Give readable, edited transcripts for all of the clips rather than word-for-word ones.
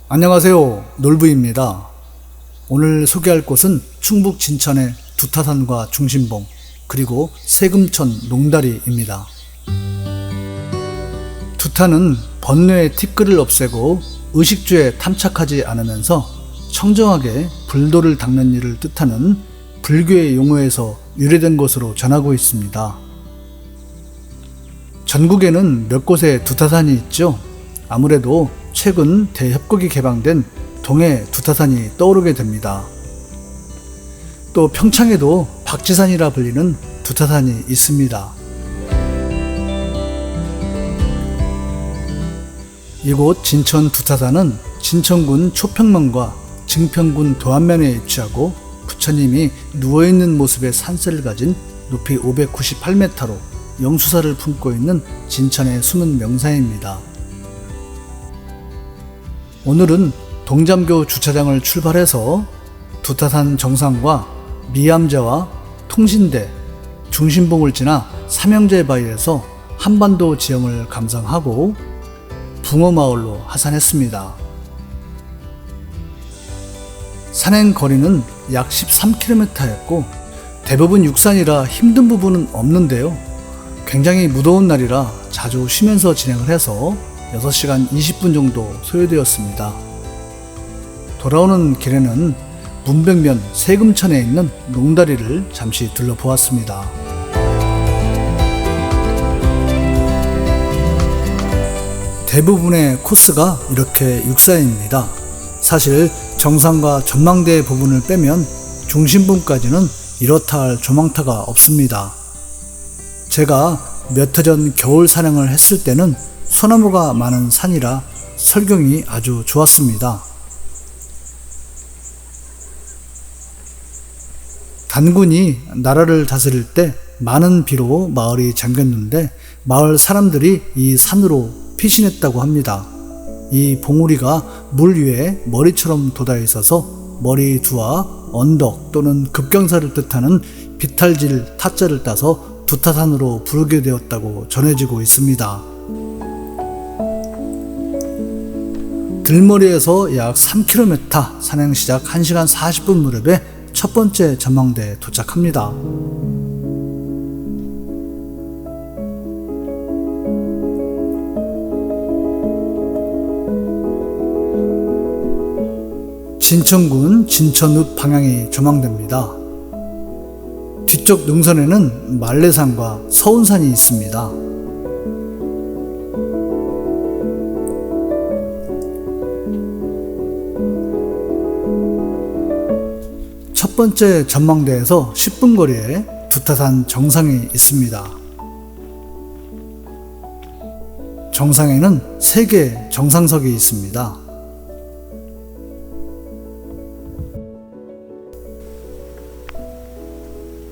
안녕하세요, 놀부입니다. 오늘 소개할 곳은 충북 진천의 두타산과 중신봉 그리고 세금천 농다리입니다. 두타는 번뇌의 티끌을 없애고 의식주에 탐착하지 않으면서 청정하게 불도를 닦는 일을 뜻하는 불교의 용어에서 유래된 것으로 전하고 있습니다. 전국에는 몇 곳에 두타산이 있죠. 아무래도 최근 대협곡이 개방된 동해 두타산이 떠오르게 됩니다. 또 평창에도 박지산이라 불리는 두타산이 있습니다. 이곳 진천 두타산은 진천군 초평면과 증평군 도안면에 위치하고 부처님이 누워있는 모습의 산세를 가진 높이 598m로 영수사를 품고 있는 진천의 숨은 명사입니다. 오늘은 동잠교 주차장을 출발해서 두타산 정상과 미암제와 통신대, 중신봉을 지나 삼형제 바위에서 한반도 지형을 감상하고 붕어마을로 하산했습니다. 산행 거리는 약 13km였고 대부분 육산이라 힘든 부분은 없는데요. 굉장히 무더운 날이라 자주 쉬면서 진행을 해서 6시간 20분 정도 소요되었습니다. 돌아오는 길에는 문백면 세금천에 있는 농다리를 잠시 둘러보았습니다. 대부분의 코스가 이렇게 육사입니다. 사실 정상과 전망대 부분을 빼면 중심부까지는 이렇다 할 조망타가 없습니다. 제가 몇 해 전 겨울 산행을 했을 때는 소나무가 많은 산이라 설경이 아주 좋았습니다. 단군이 나라를 다스릴 때 많은 비로 마을이 잠겼는데 마을 사람들이 이 산으로 피신했다고 합니다. 이 봉우리가 물 위에 머리처럼 돋아 있어서 머리 두와 언덕 또는 급경사를 뜻하는 비탈질 타자를 따서 두타산으로 부르게 되었다고 전해지고 있습니다. 들머리에서 약 3km 산행 시작 1시간 40분 무렵에 첫 번째 전망대에 도착합니다. 진천군 진천읍 방향이 조망됩니다. 뒤쪽 능선에는 말레산과 서운산이 있습니다. 첫 번째 전망대에서 10분 거리에 두타산 정상이 있습니다. 정상에는 3개 정상석이 있습니다.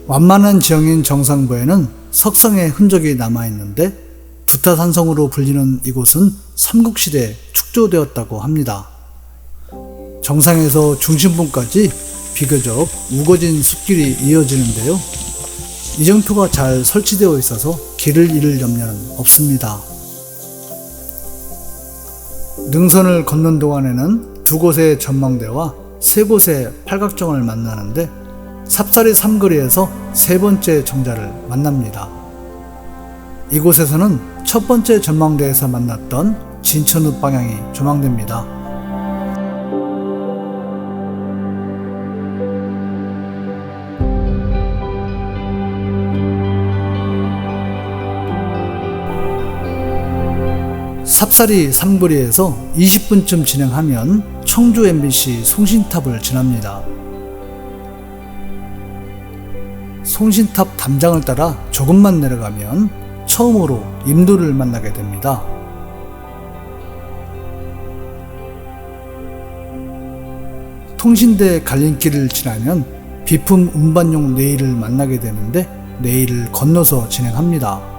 완만한 지형인 정상부에는 석성의 흔적이 남아있는데 두타산성으로 불리는 이곳은 삼국시대에 축조되었다고 합니다. 정상에서 중심봉까지 비교적 우거진 숲길이 이어지는데요. 이정표가 잘 설치되어 있어서 길을 잃을 염려는 없습니다. 능선을 걷는 동안에는 2곳의 전망대와 3곳의 팔각정을 만나는데 삽사리 삼거리에서 3번째 정자를 만납니다. 이곳에서는 첫 번째 전망대에서 만났던 진천읍 방향이 조망됩니다. 삽사리 삼거리에서 20분쯤 진행하면 청주 MBC 송신탑을 지납니다. 송신탑 담장을 따라 조금만 내려가면 처음으로 임도를 만나게 됩니다. 통신대 갈림길을 지나면 비품 운반용 레일을 만나게 되는데 레일을 건너서 진행합니다.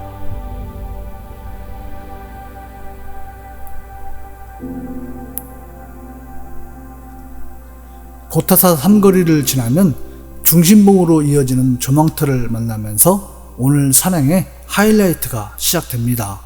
보타사 삼거리를 지나면 중신봉으로 이어지는 조망터를 만나면서 오늘 산행의 하이라이트가 시작됩니다.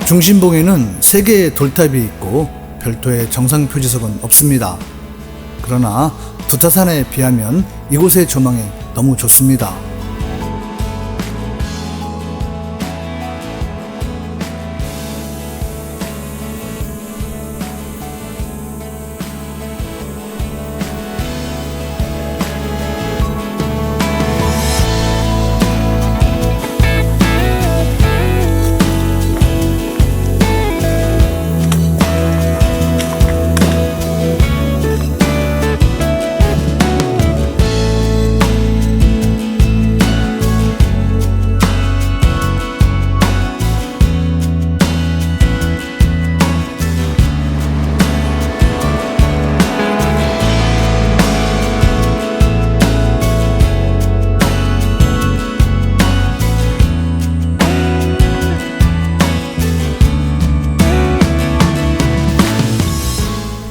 중심봉에는 3개의 돌탑이 있고 별도의 정상 표지석은 없습니다. 그러나 두타산에 비하면 이곳의 조망이 너무 좋습니다.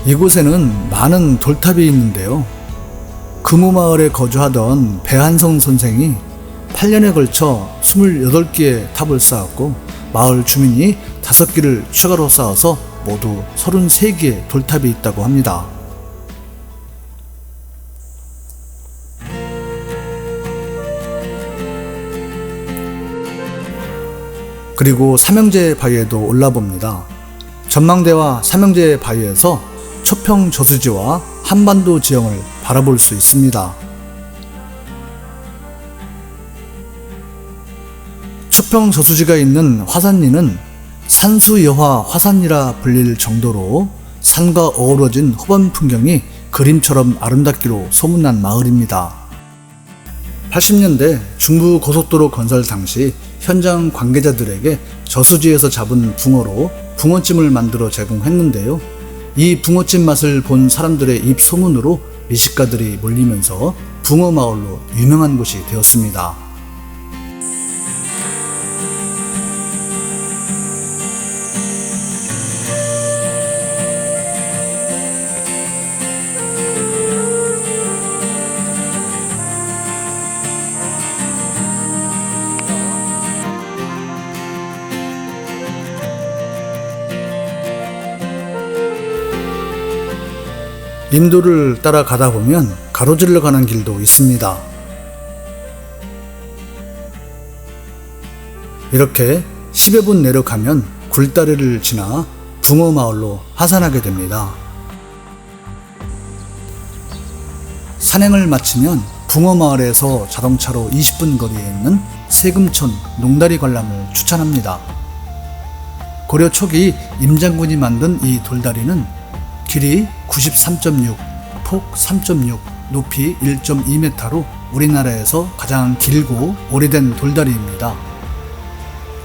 이곳에는 많은 돌탑이 있는데요. 금우마을에 거주하던 배한성 선생이 8년에 걸쳐 28개의 탑을 쌓았고 마을 주민이 5개를 추가로 쌓아서 모두 33개의 돌탑이 있다고 합니다. 그리고 삼형제 바위에도 올라봅니다. 전망대와 삼형제 바위에서 초평 저수지와 한반도 지형을 바라볼 수 있습니다. 초평 저수지가 있는 화산리는 산수여화 화산이라 불릴 정도로 산과 어우러진 호반 풍경이 그림처럼 아름답기로 소문난 마을입니다. 80년대 중부 고속도로 건설 당시 현장 관계자들에게 저수지에서 잡은 붕어로 붕어찜을 만들어 제공했는데요. 이 붕어찜 맛을 본 사람들의 입소문으로 미식가들이 몰리면서 붕어마을로 유명한 곳이 되었습니다. 인도를 따라가다 보면 가로질러 가는 길도 있습니다. 이렇게 10여 분 내려가면 굴다리를 지나 붕어마을로 하산하게 됩니다. 산행을 마치면 붕어마을에서 자동차로 20분 거리에 있는 세금천 농다리 관람을 추천합니다. 고려 초기 임장군이 만든 이 돌다리는 길이 93.6, 폭 3.6, 높이 1.2m로 우리나라에서 가장 길고 오래된 돌다리입니다.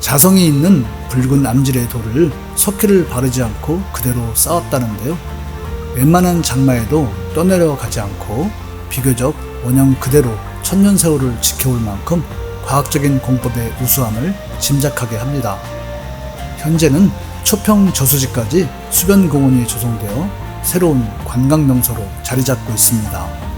자성이 있는 붉은 암질의 돌을 석회를 바르지 않고 그대로 쌓았다는데요. 웬만한 장마에도 떠내려가지 않고 비교적 원형 그대로 천년 세월을 지켜올 만큼 과학적인 공법의 우수함을 짐작하게 합니다. 현재는 초평 저수지까지 수변공원이 조성되어 새로운 관광명소로 자리 잡고 있습니다.